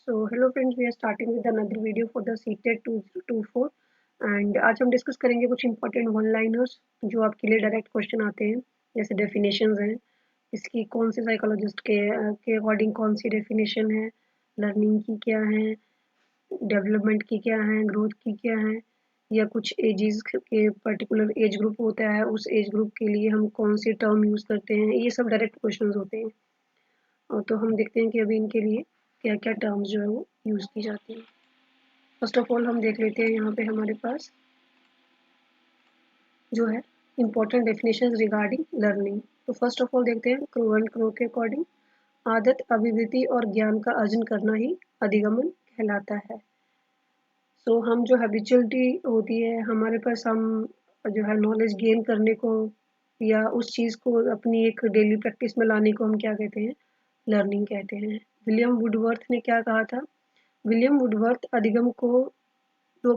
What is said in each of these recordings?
So hello friends, we are starting with another video for the CTET 2024 and आज हम discuss करेंगे कुछ important one liners जो आपके लिए डायरेक्ट क्वेश्चन आते हैं, जैसे डेफिनेशंस हैं, इसकी कौन से साइकोलॉजिस्ट के अकॉर्डिंग कौन सी डेफिनेशन है, लर्निंग की क्या है, डेवलपमेंट की क्या है, ग्रोथ की क्या है, या कुछ एजेस के पर्टिकुलर एज ग्रुप होता है, उस एज ग्रुप के लिए हम कौन सी टर्म यूज़ करते हैं, ये सब डायरेक्ट क्वेश्चन होते हैं। और तो हम देखते हैं कि अभी इनके लिए क्या क्या टर्म्स जो है वो यूज़ की जाती हैं। फर्स्ट ऑफ ऑल हम देख लेते हैं यहाँ पे हमारे पास जो है इम्पोर्टेंट डेफिनेशंस रिगार्डिंग लर्निंग। तो फर्स्ट ऑफ ऑल देखते हैं क्रो एंड क्रो के अकॉर्डिंग, आदत, अभिवृत्ति और ज्ञान का अर्जन करना ही अधिगमन कहलाता है। सो हम जो हैबिचुअलिटी होती है हमारे पास, हम जो है नॉलेज गेन करने को या उस चीज़ को अपनी एक डेली प्रैक्टिस में लाने को हम क्या कहते हैं, लर्निंग कहते हैं। विलियम वुडवर्थ ने क्या कहा था? विलियम वुडवर्थ अधिगम को दो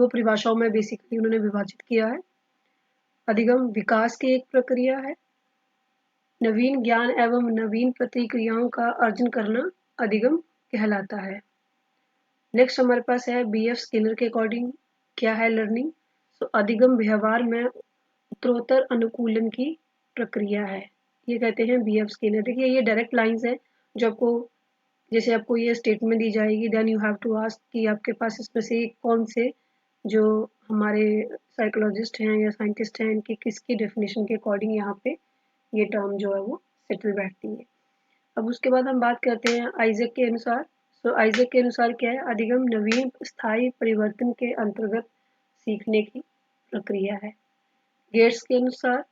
परिभाषाओं में बेसिकली उन्होंने विभाजित किया है। अधिगम विकास की एक प्रक्रिया है, नवीन ज्ञान एवं नवीन प्रतिक्रियाओं का अर्जन करना अधिगम कहलाता है। नेक्स्ट हमारे पास है BF स्किनर के अकॉर्डिंग क्या है लर्निंग। तो अधिगम व्यवहार में उत्तरोत्तर अनुकूलन की प्रक्रिया है, ये कहते हैं BF स्किनर। देखिए ये डायरेक्ट लाइंस है जो आपको, जैसे आपको ये स्टेटमेंट दी जाएगी, then you have to ask कि आपके पास इसमें से कौन से जो हमारे साइकोलॉजिस्ट हैं या साइंटिस्ट हैं इनकी किसकी डेफिनेशन के अकॉर्डिंग यहाँ पे ये टर्म जो है वो सेटल बैठती है। अब उसके बाद हम बात करते हैं आइजक के अनुसार। सो आइजक के अनुसार क्या है? अधिगम नवीन स्थायी परिवर्तन के अंतर्गत सीखने की प्रक्रिया है। गेट्स के अनुसार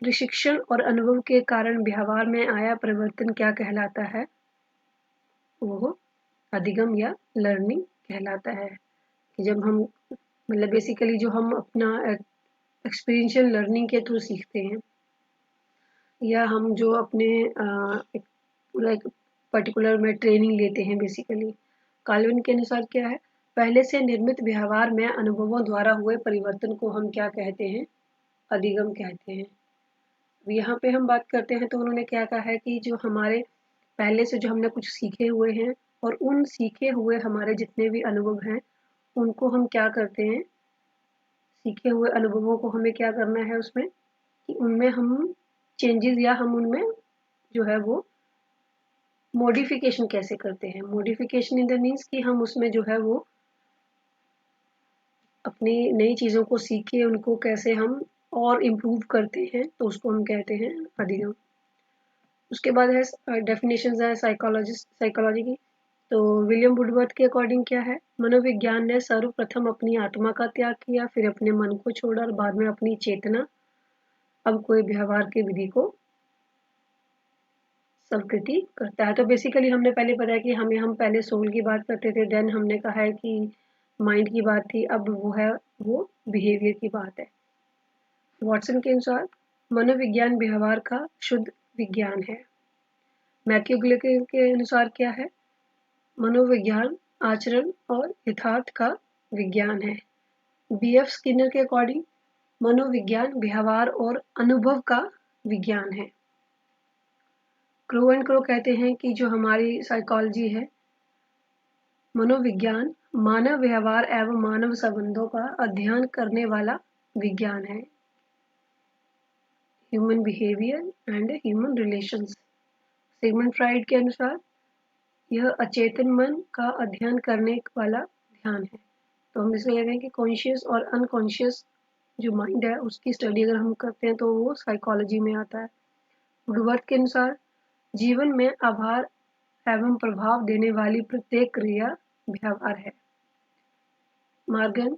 प्रशिक्षण और अनुभव के कारण व्यवहार में आया परिवर्तन क्या कहलाता है? वो अधिगम या लर्निंग कहलाता है। कि जब हम मतलब बेसिकली जो हम अपना एक्सपीरियंशियल लर्निंग के थ्रू सीखते हैं, या हम जो अपने एक पूरा एक पर्टिकुलर में ट्रेनिंग लेते हैं बेसिकली। काल्विन के अनुसार क्या है? पहले से निर्मित व्यवहार में अनुभवों द्वारा हुए परिवर्तन को हम क्या कहते हैं? अधिगम कहते हैं। यहाँ पे हम बात करते हैं तो उन्होंने क्या कहा है कि जो हमारे पहले से जो हमने कुछ सीखे हुए हैं और उन सीखे हुए हमारे जितने भी अनुभव हैं उनको हम क्या करते हैं, सीखे हुए अनुभवों को हमें क्या करना है उसमें, कि उनमें हम चेंजेस या हम उनमें जो है वो मॉडिफिकेशन कैसे करते हैं। मॉडिफिकेशन इन द मीन्स कि हम उसमें जो है वो अपनी नई चीज़ों को सीख के उनको कैसे हम और इम्प्रूव करते हैं, तो उसको हम कहते हैं अधिगम। उसके बाद है डेफिनेशन है साइकोलॉजी की। तो विलियम वुडवर्थ के अकॉर्डिंग क्या है? मनोविज्ञान ने सर्वप्रथम अपनी आत्मा का त्याग किया, फिर अपने मन को छोड़ा और बाद में अपनी चेतना। अब कोई व्यवहार की विधि को स्वीकृति करता है। तो बेसिकली हमने पहले बताया कि हम पहले सोल की बात करते थे, देन हमने कहा है कि माइंड की बात थी, अब वो है वो बिहेवियर की बात है। वॉटसन के अनुसार मनोविज्ञान व्यवहार का शुद्ध विज्ञान है। मैक्यूग्ले के अनुसार क्या है? मनोविज्ञान आचरण और यथार्थ का विज्ञान है। BF स्किनर के अकॉर्डिंग मनोविज्ञान व्यवहार और अनुभव का विज्ञान है। क्रो एंड क्रो कहते हैं कि जो हमारी साइकोलॉजी है, मनोविज्ञान मानव व्यवहार एवं मानव संबंधों का अध्ययन करने वाला विज्ञान है। Human behaviour and human relations. Sigmund Freud के अनुसार यह अचेतन मन का अध्ययन करने वाला ध्यान है। तो हम इसमें कहते हैं कि कॉन्शियस और अनकॉन्शियस जो माइंड है उसकी स्टडी अगर हम करते हैं तो वो साइकोलॉजी में आता है। वुडवर्थ के अनुसार जीवन में आभार एवं प्रभाव देने वाली प्रत्येक क्रिया व्यवहार है। मार्गन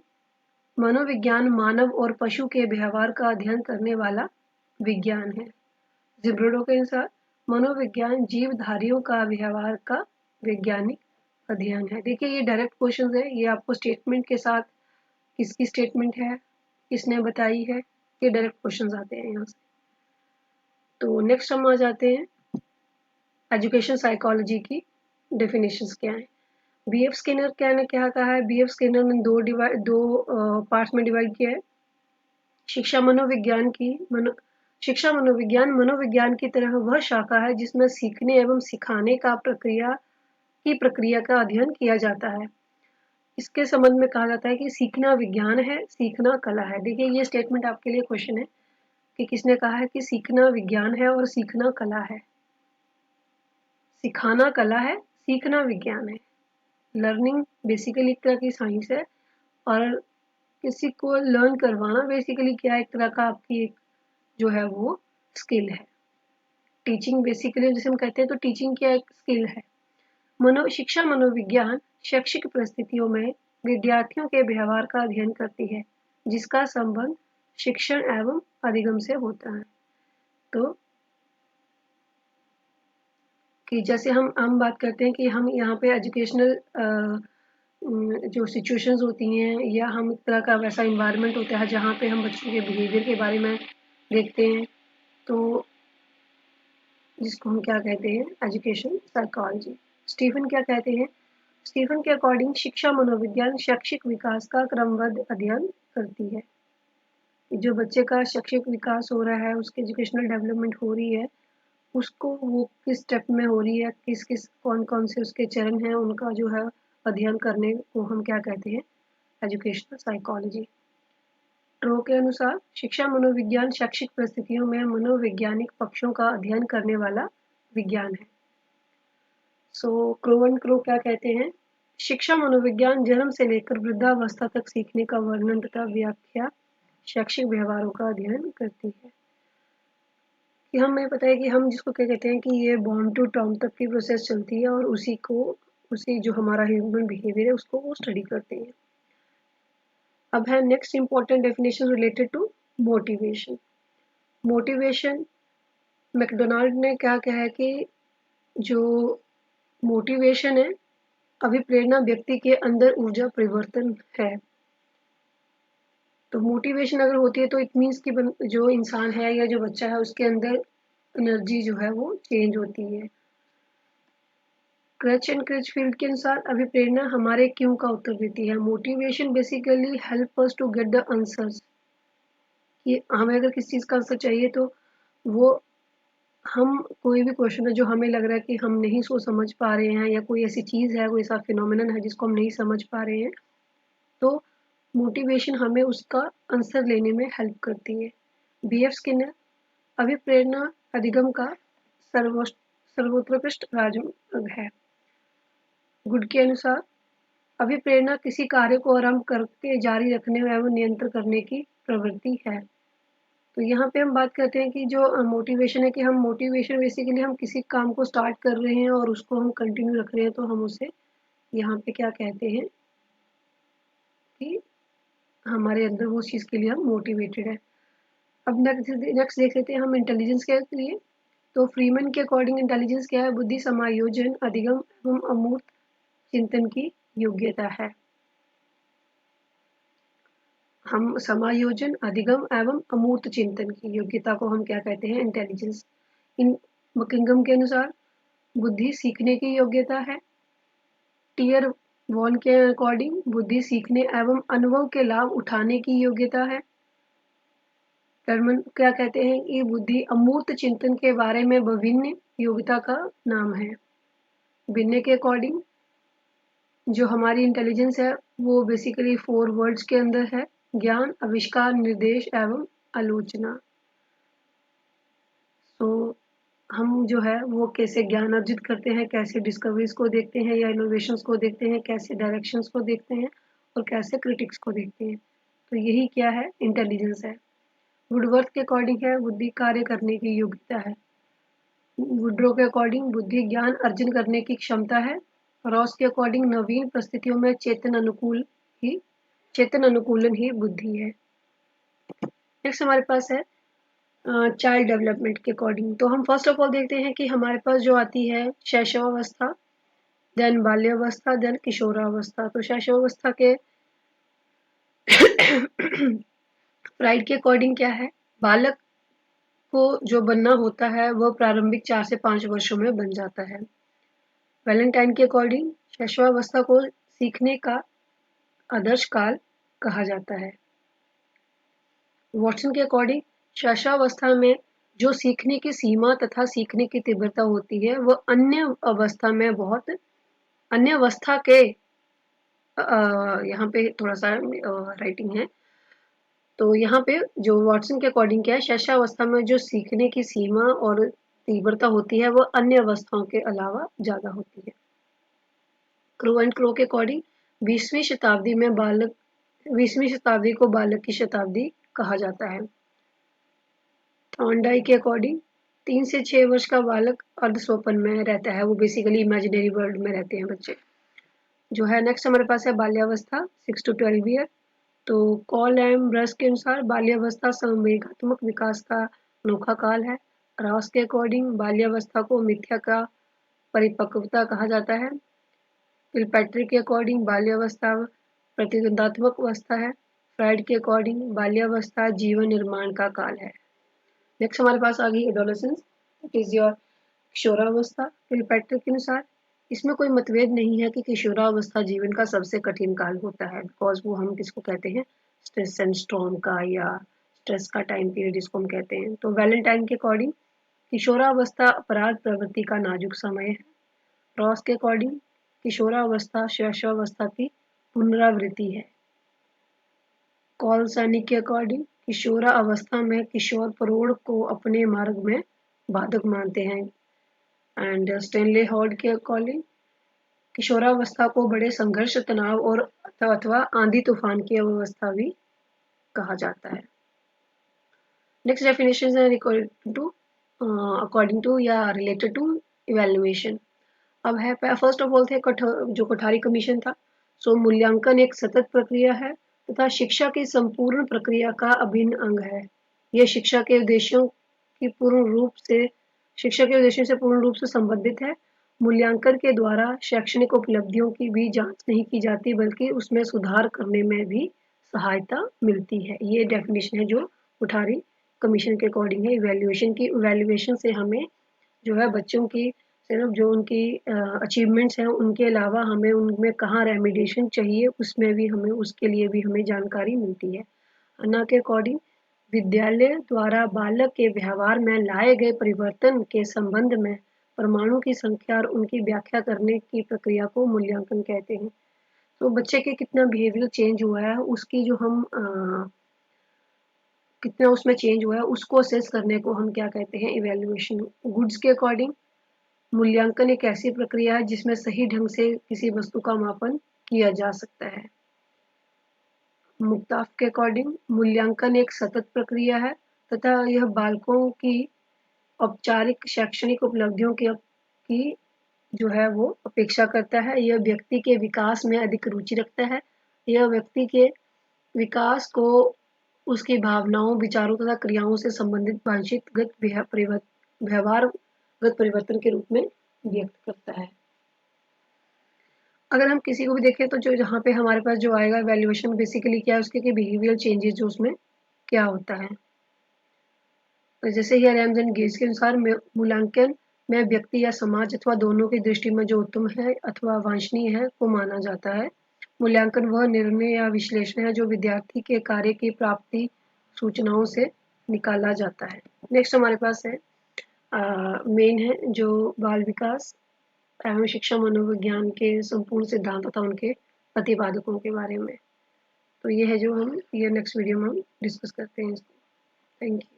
मनोविज्ञान मानव और पशु के व्यवहार का अध्ययन करने वाला विज्ञान है। जिब्रोडो के अनुसार मनोविज्ञान जीवधारियों का व्यवहार का वैज्ञानिक अध्ययन है। देखिए ये डायरेक्ट क्वेश्चन है, ये आपको स्टेटमेंट के साथ किसकी स्टेटमेंट है, किसने बताई है, ये डायरेक्ट क्वेश्चन आते हैं यहाँ से। तो नेक्स्ट हम आ जाते हैं एजुकेशन साइकोलॉजी की डेफिनेशंस क्या है। BF स्किनर क्या कहा है? BF स्किनर ने दो पार्ट्स में डिवाइड किया है। शिक्षा मनोविज्ञान मनोविज्ञान की तरह वह शाखा है जिसमें सीखने एवं सिखाने का प्रक्रिया की प्रक्रिया का अध्ययन किया जाता है। इसके संबंध में कहा जाता है कि सीखना विज्ञान है, सीखना कला है। देखिए ये स्टेटमेंट आपके लिए क्वेश्चन है कि किसने कहा है कि सीखना विज्ञान है और सीखना कला है। सिखाना कला है, सीखना विज्ञान है। लर्निंग बेसिकली एक तरह की साइंस है और किसी को लर्न करवाना बेसिकली क्या है, एक तरह का आपकी एक जो है वो स्किल है। टीचिंग बेसिकली जिसे हम कहते हैं तो टीचिंग क्या एक स्किल है। शिक्षा मनोविज्ञान शैक्षिक परिस्थितियों में विद्यार्थियों के व्यवहार का अध्ययन करती है, जिसका संबंध शिक्षण एवं अधिगम से होता है। तो कि जैसे हम बात करते हैं कि हम यहाँ पे एजुकेशनल जो सिचुएशंस होती हैं या हम एक तरह का वैसा इन्वायरमेंट होता है जहाँ पे हम बच्चों के बिहेवियर के बारे में देखते हैं, तो जिसको हम क्या कहते हैं एजुकेशन साइकोलॉजी। स्टीफन क्या कहते हैं? स्टीफन के अकॉर्डिंग शिक्षा मनोविज्ञान शैक्षिक विकास का क्रमबद्ध अध्ययन करती है। जो बच्चे का शैक्षिक विकास हो रहा है, उसकी एजुकेशनल डेवलपमेंट हो रही है, उसको वो किस स्टेप में हो रही है, किस किस कौन कौन से उसके चरण हैं, उनका जो है अध्ययन करने को हम क्या कहते हैं एजुकेशनल साइकोलॉजी। ट्रो के अनुसार शिक्षा मनोविज्ञान शैक्षिक परिस्थितियों में मनोवैज्ञानिक पक्षों का अध्ययन करने वाला विज्ञान है। सो क्रो एंड क्रो क्या कहते हैं? शिक्षा मनोविज्ञान जन्म से लेकर वृद्धावस्था तक सीखने का वर्णन तथा व्याख्या शैक्षिक व्यवहारों का अध्ययन करती है। कि हमें पता है कि हम जिसको क्या कहते हैं कि ये बॉर्न टू टर्म तक की प्रोसेस चलती है और उसी जो हमारा ह्यूमन बिहेवियर है उसको वो स्टडी करते हैं। अब है next important definition related to motivation. Motivation McDonald ने क्या कहा है कि जो मोटिवेशन है अभिप्रेरणा व्यक्ति के अंदर ऊर्जा परिवर्तन है। तो मोटिवेशन अगर होती है तो इट मीन्स कि जो इंसान है या जो बच्चा है उसके अंदर एनर्जी जो है वो चेंज होती है। क्रच एंड क्रिचफील्ड के अनुसार अभिप्रेरणा हमारे क्यों का उत्तर देती है। Motivation basically help us to get the answers. कि हमें अगर किसी चीज़ का आंसर चाहिए तो वो हम कोई भी क्वेश्चन है जो हमें लग रहा है कि हम नहीं सोच समझ पा रहे हैं या कोई ऐसी चीज़ है, कोई ऐसा फिनोमिनन है जिसको हम नहीं समझ पा रहे हैं, तो मोटिवेशन हमें उसका आंसर लेने में हेल्प करती है। बी.एफ. स्किनर अभिप्रेरणा अधिगम का सर्वोत्कृष्ट राजमार्ग है। गुड के अनुसार अभिप्रेरणा किसी कार्य को आरंभ करके जारी रखने एवं नियंत्रण करने की प्रवृत्ति है। तो यहाँ पे हम बात करते हैं कि जो मोटिवेशन है कि हम मोटिवेशन बेसिकली हम किसी काम को स्टार्ट कर रहे हैं और उसको हम कंटिन्यू रख रहे हैं, तो हम उसे यहाँ पे क्या कहते हैं कि हमारे अंदर वो चीज़ के लिए हम मोटिवेटेड है। अब नेक्स्ट देख लेते हैं हम इंटेलिजेंस के लिए। तो फ्रीमैन के अकॉर्डिंग इंटेलिजेंस क्या है? बुद्धि समायोजन अधिगम एवं अमूर्त चिंतन की योग्यता है। हम समायोजन अधिगम एवं अमूर्त चिंतन की योग्यता को हम क्या कहते हैं? इंटेलिजेंस। इन बकिंघम के अनुसार बुद्धि सीखने की योग्यता है। टियर वॉन के अकॉर्डिंग बुद्धि सीखने एवं अनुभव के लाभ उठाने की योग्यता है। टर्मन क्या कहते हैं कि बुद्धि अमूर्त चिंतन के बारे में विभिन्न योग्यता का नाम है। बिन्ने के अकॉर्डिंग जो हमारी इंटेलिजेंस है वो बेसिकली 4 वर्ड्स के अंदर है। ज्ञान, आविष्कार, निर्देश एवं आलोचना। तो हम जो है वो कैसे ज्ञान अर्जित करते हैं, कैसे डिस्कवरीज को देखते हैं या इनोवेशंस को देखते हैं, कैसे डायरेक्शंस को देखते हैं और कैसे क्रिटिक्स को देखते हैं। तो यही क्या है? इंटेलिजेंस है। वुडवर्थ के अकॉर्डिंग है बुद्धि कार्य करने की योग्यता है। वुड्रो के अकॉर्डिंग बुद्धि ज्ञान अर्जन करने की क्षमता है। रॉस के अकॉर्डिंग नवीन परिस्थितियों में चेतन अनुकूलन ही बुद्धि है। नेक्स्ट हमारे पास है चाइल्ड डेवलपमेंट के अकॉर्डिंग। तो हम फर्स्ट ऑफ ऑल देखते हैं कि हमारे पास जो आती है शैशवावस्था, देन बाल्यावस्था, देन किशोरावस्था। तो शैशवावस्था के फ्राइड के अकॉर्डिंग क्या है? बालक को जो बनना होता है वह प्रारंभिक 4 से 5 वर्षों में बन जाता है। वैलेंटाइन के अकॉर्डिंग शैशवावस्था को सीखने का आदर्श काल कहा जाता है। वॉटसन के अकॉर्डिंग शैशवावस्था में जो सीखने की सीमा तथा सीखने की तीव्रता होती है वह अन्य अवस्था में बहुत अन्य अवस्था के यहाँ पे थोड़ा सा राइटिंग है, तो यहाँ पे जो वॉटसन के अकॉर्डिंग क्या है, शैशवावस्था में जो सीखने की सीमा और तीव्रता होती है वो अन्य अवस्थाओं के अलावा ज़्यादा होती है। क्रू एंड क्रो के अकॉर्डिंग 20वीं शताब्दी में बालक 20वीं शताब्दी को बालक की शताब्दी कहा जाता है। थॉर्नडाइक के अकॉर्डिंग 3 से 6 वर्ष का बालक अर्ध स्वप्न में रहता है, वो बेसिकली इमेजिनरी वर्ल्ड में रहते हैं बच्चे। जो है नेक्स्ट हमारे पास है बाल्यावस्था 6 to 12 ईयर। तो कॉल एम ब्रस के अनुसार बाल्यावस्था संवेगात्मक विकास का अनोखा काल है। रॉस के अकॉर्डिंग बाल्यावस्था को मिथ्या का परिपक्वता कहा जाता है। किलपैट्रिक के अकॉर्डिंग बाल्यावस्था प्रतिद्वंदात्मक अवस्था है। फ्राइड के अकॉर्डिंग बाल्यावस्था जीवन निर्माण का काल है। नेक्स्ट हमारे पास आ गई एडोलेसेंस, इट इज योर किशोरावस्था। किलपैट्रिक के अनुसार इसमें कोई मतभेद नहीं है कि किशोरावस्था जीवन का सबसे कठिन काल होता है, बिकॉज वो हम किसको कहते हैं, स्ट्रेस एंड स्टॉर्म का या स्ट्रेस का टाइम पीरियड जिसको हम कहते हैं। तो वैलेंटाइन के अकॉर्डिंग किशोरावस्था अपराध प्रवृत्ति का नाजुक समय है। रॉस के अकॉर्डिंग किशोरावस्था शैशवावस्था की पुनरावृत्ति है। कॉलसैनी के अकॉर्डिंग किशोरावस्था में किशोर प्रौढ़ को अपने मार्ग में बाधक मानते हैं। एंड स्टेनले हॉर्ड के अकॉर्डिंग किशोरावस्था को बड़े संघर्ष, तनाव और अथवा आंधी तूफान की अवस्था भी कहा जाता है। नेक्स्ट डेफिनेशन है अकॉर्डिंग टू या रिलेटेड टू इवैल्यूएशन। अब है फर्स्ट ऑफ ऑल थे जो कोठारी कमीशन था। सो मूल्यांकन एक सतत प्रक्रिया है तथा शिक्षा की संपूर्ण प्रक्रिया का अभिन्न अंग है। यह शिक्षा के उद्देश्यों से पूर्ण रूप से संबंधित है। मूल्यांकन के द्वारा शैक्षणिक उपलब्धियों की भी जांच नहीं की जाती, बल्कि उसमें सुधार करने में भी सहायता मिलती है। ये डेफिनेशन है जो कोठारी कमीशन के अकॉर्डिंग है इवैल्यूएशन की। इवैल्यूएशन से हमें जो है बच्चों की सिर्फ जो उनकी अचीवमेंट्स हैं उनके अलावा हमें उनमें कहाँ रेमिडिएशन चाहिए उसमें भी हमें उसके लिए भी हमें जानकारी मिलती है। अन्ना के अकॉर्डिंग विद्यालय द्वारा बालक के व्यवहार में लाए गए परिवर्तन के संबंध में परमाणु की संख्या और उनकी व्याख्या करने की प्रक्रिया को मूल्यांकन कहते हैं। तो बच्चे के कितना बिहेवियर चेंज हुआ है उसकी जो हम कितना उसमें चेंज हुआ है उसको असेस करने को हम क्या कहते हैं, इवैल्यूएशन। गुड्स के अकॉर्डिंग मूल्यांकन एक ऐसी प्रक्रिया है जिसमें सही ढंग से किसी वस्तु का मापन किया जा सकता है। मुक्ताफ के अकॉर्डिंग मूल्यांकन एक सतत प्रक्रिया है तथा यह बालकों की औपचारिक शैक्षणिक उपलब्धियों की जो है वो अपेक्षा करता है। यह व्यक्ति के विकास में अधिक रुचि रखता है। यह व्यक्ति के विकास को उसकी भावनाओं, विचारों तथा क्रियाओं से संबंधित वांछित व्यवहारगत परिवर्तन के रूप में व्यक्त करता है। अगर हम किसी को भी देखें तो जो जहाँ पे हमारे पास जो आएगा वैल्यूएशन बेसिकली क्या है उसके कि बिहेवियर चेंजेस जो उसमें क्या होता है। तो जैसे ही रैम्स एंड गेज के अनुसार मूल्यांकन में व्यक्ति या समाज अथवा दोनों की दृष्टि में जो उत्तम है अथवा वांछनीय है को माना जाता है। मूल्यांकन वह निर्णय या विश्लेषण है जो विद्यार्थी के कार्य की प्राप्ति सूचनाओं से निकाला जाता है। नेक्स्ट हमारे पास है मेन है जो बाल विकास एवं शिक्षा मनोविज्ञान के संपूर्ण सिद्धांत तथा उनके प्रतिपादकों के बारे में। तो ये है जो हम ये नेक्स्ट वीडियो में हम डिस्कस करते हैं इसको। Thank you.